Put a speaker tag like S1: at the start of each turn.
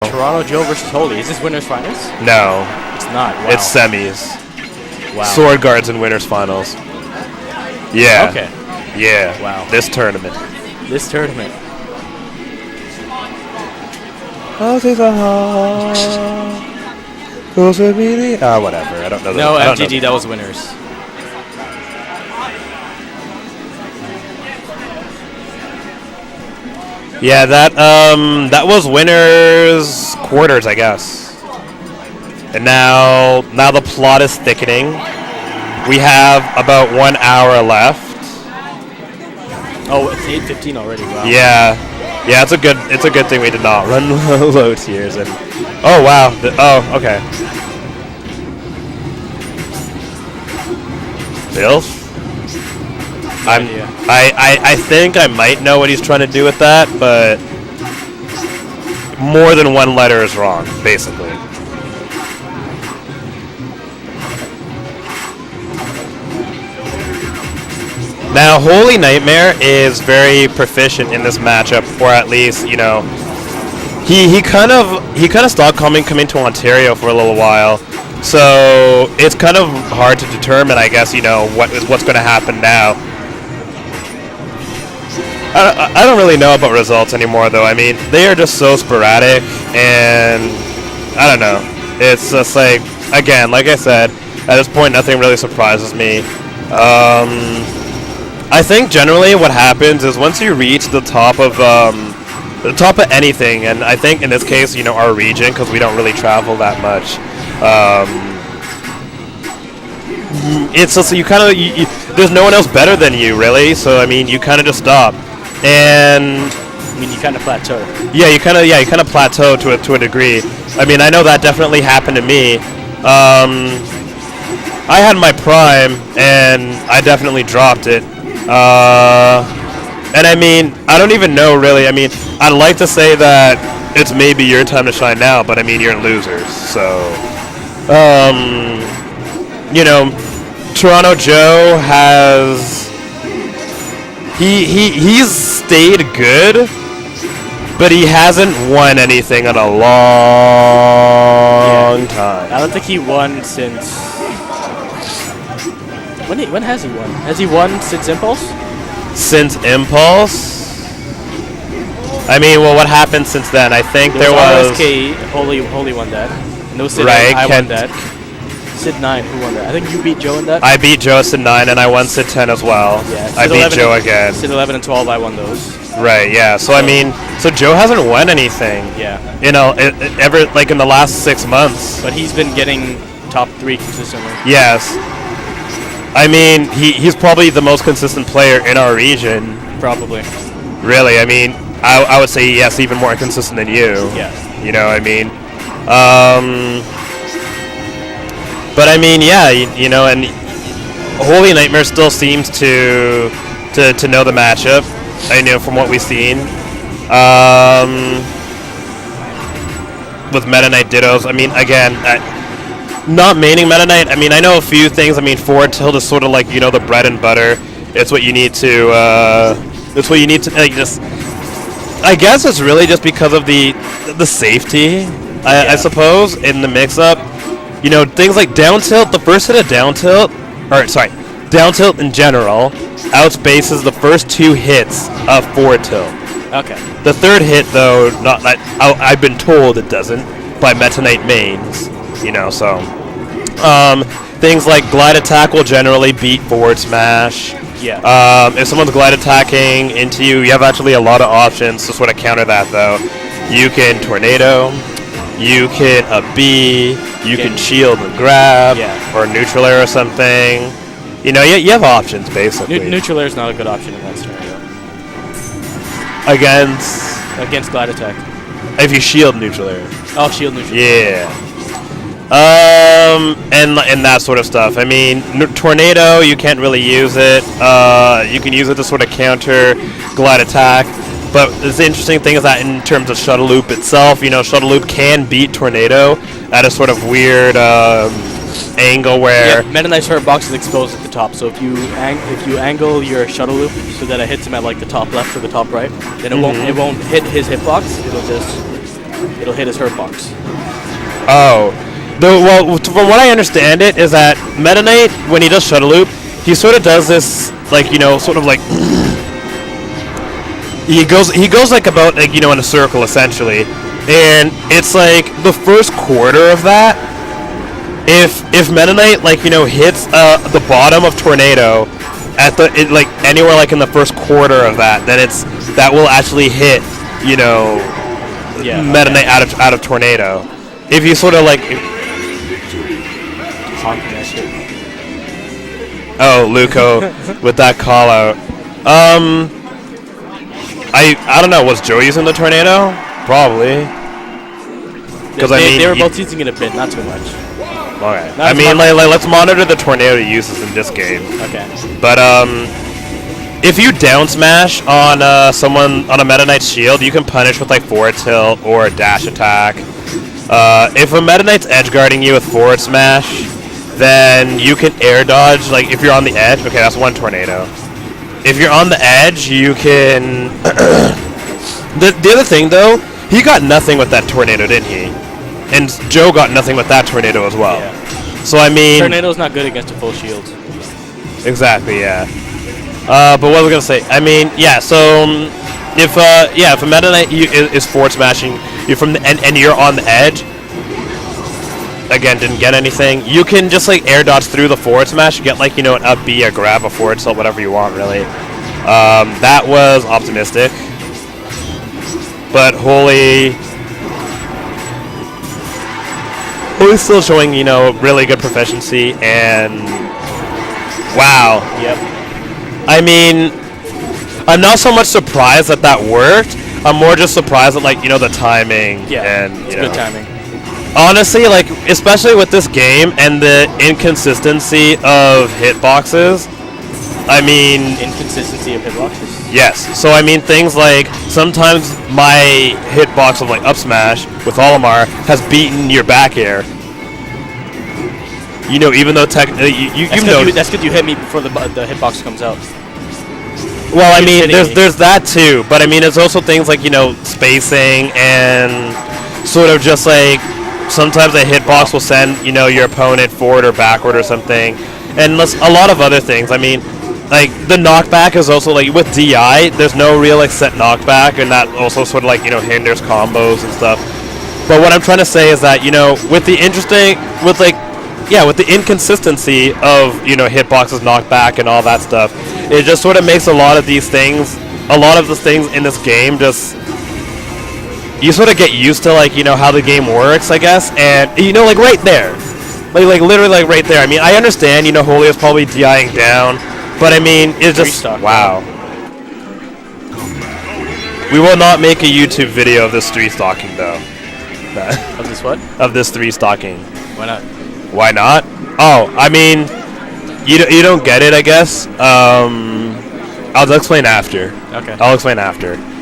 S1: Toronto Joe versus Holy. Is this winners finals?
S2: No.
S1: It's not. Wow.
S2: It's semis.
S1: Wow.
S2: Sword guards and winners finals. Yeah.
S1: Okay.
S2: Yeah.
S1: Wow.
S2: This tournament.
S1: This tournament.
S2: Whatever. I don't know.
S1: No, MTG, that was winners.
S2: Yeah, that was winners quarters, I guess. And now the plot is thickening. We have about 1 hour left.
S1: Oh, it's 8:15 already. Wow.
S2: Yeah, it's a good thing we did not run low tiers. And oh wow, okay. Bill? I think I might know what he's trying to do with that, but more than one letter is wrong, basically. Now, Holy Nightmare is very proficient in this matchup, or at least, you know, he kind of stopped coming to Ontario for a little while, so it's kind of hard to determine, I guess, you know, what's going to happen now. I don't really know about results anymore, though. I mean, they are just so sporadic, and I don't know. It's just like, again, like I said, at this point, nothing really surprises me. I think generally what happens is once you reach the top of anything, and I think in this case, you know, our region, because we don't really travel that much. It's just you kind of there's no one else better than you, really. So I mean, you kind of just stop. And
S1: I mean, you kind of plateau.
S2: Yeah, you kind of plateau to a degree. I mean, I know that definitely happened to me. I had my prime, and I definitely dropped it. And I mean, I don't even know really. I mean, I'd like to say that it's maybe your time to shine now, but I mean, you're losers. So, you know, Toronto Joe has. He's stayed good, but he hasn't won anything in a long time.
S1: I don't think he won since. When has he won? Has he won since Impulse?
S2: Since Impulse? I mean, well, what happened since then? I think there was
S1: RSK, Holy won that. No SiD,
S2: right,
S1: I won that. SiD9, who won that? I think you beat Joe in that.
S2: I beat Joe SiD9, and I won SiD10 as well.
S1: Yeah,
S2: I beat Joe again.
S1: SiD11 and 12, I won those.
S2: Right, yeah. So I mean, so Joe hasn't won anything.
S1: Yeah.
S2: You know, ever like in the last 6 months.
S1: But he's been getting top 3 consistently.
S2: Yes. I mean, he's probably the most consistent player in our region.
S1: Probably.
S2: Really, I mean, I would say yes, even more consistent than you.
S1: Yeah.
S2: You know, I mean, but I mean, yeah, you know, and Holy Nightmare still seems to know the matchup. I know from what we've seen. With Meta Knight Dittos, I mean, again, not maining Meta Knight. I mean, I know a few things. I mean, forward tilt is sort of like, you know, the bread and butter. It's what you need to. It's what you need to like. Just, I guess it's really just because of the safety. I suppose in the mix-up. You know, things like down tilt, the first hit of down tilt, down tilt in general, outspaces the first 2 hits of forward tilt.
S1: Okay.
S2: The third hit, though, I've been told it doesn't, by Meta Knight mains, you know, so. Things like glide attack will generally beat forward smash.
S1: Yeah.
S2: If someone's glide attacking into you, you have actually a lot of options to sort of counter that, though. You can tornado. You can B, you can shield and grab, or neutral air or something. You know, you have options, basically.
S1: Neutral air is not a good option in that scenario. Against glide attack.
S2: If you shield neutral air.
S1: Oh, shield neutral
S2: air. Yeah. And that sort of stuff. I mean, tornado, you can't really use it. You can use it to sort of counter glide attack. But the interesting thing is that in terms of Shuttle Loop itself, you know, Shuttle Loop can beat Tornado at a sort of weird angle where...
S1: Yeah, Meta Knight's hurt box is exposed at the top, so if you angle your Shuttle Loop so that it hits him at like the top left or the top right, then it won't hit his hitbox. It'll just it'll hit his hurt box.
S2: Oh. Well, from what I understand it, is that Meta Knight, when he does Shuttle Loop, he sort of does this, like, you know, sort of like... he goes like about, like, you know, in a circle, essentially. And it's like, the first quarter of that, if Meta Knight, like, you know, hits the bottom of Tornado, at like, anywhere, like, in the first quarter of that, then that will actually hit, you know, Meta Knight out of Tornado. If you sort of, like... Oh, Luco with that call out. I don't know. Was Joe using the Tornado? Probably. Because
S1: they were both using it a bit, not too much.
S2: Okay. I mean, like, let's monitor the Tornado uses in this game.
S1: Okay.
S2: But if you down smash on someone on a Meta Knight's shield, you can punish with like forward tilt or a dash attack. If a Meta Knight's edge guarding you with forward smash, then you can air dodge, like, if you're on the edge. Okay, that's one Tornado. If you're on the edge, you can... the other thing, though, he got nothing with that Tornado, didn't he? And Joe got nothing with that Tornado as well.
S1: Yeah.
S2: So, I mean...
S1: Tornado's not good against a full shield.
S2: Exactly, yeah. But what was I going to say? I mean, yeah, so... If a Meta Knight is forward smashing you from the and you're on the edge, again, didn't get anything. You can just like air dodge through the forward smash, get like, you know, an up B, a grab, a forward tilt, whatever you want, really. That was optimistic, but Holy's still showing, you know, really good proficiency, and wow.
S1: Yep.
S2: I mean, I'm not so much surprised that worked. I'm more just surprised at, like, you know, the timing.
S1: Yeah,
S2: and
S1: it's
S2: you know,
S1: good timing.
S2: Honestly, like, especially with this game and the inconsistency of hitboxes, I mean...
S1: Inconsistency of hitboxes?
S2: Yes. So, I mean, things like, sometimes my hitbox of, like, up smash with Olimar has beaten your back air. You know, even though technically...
S1: That's because you hit me before the hitbox comes out.
S2: Well, I mean, there's that too, but I mean, it's also things like, you know, spacing and sort of just like... Sometimes a hitbox will send, you know, your opponent forward or backward or something, and a lot of other things. I mean, like, the knockback is also, like, with DI, there's no real, like, set knockback, and that also sort of, like, you know, hinders combos and stuff. But what I'm trying to say is that, you know, with the inconsistency of, you know, hitboxes, knockback, and all that stuff, it just sort of makes a lot of the things in this game just... You sort of get used to, like, you know, how the game works, I guess, and, you know, like, right there. Like literally, like, right there. I mean, I understand, you know, Holy is probably DIing down, but, I mean, it's just, wow. We will not make a YouTube video of this 3-stocking, though.
S1: Of this what?
S2: Of this 3-stocking.
S1: Why not?
S2: Why not? Oh, I mean, you don't get it, I guess. I'll explain after.
S1: Okay.
S2: I'll explain after.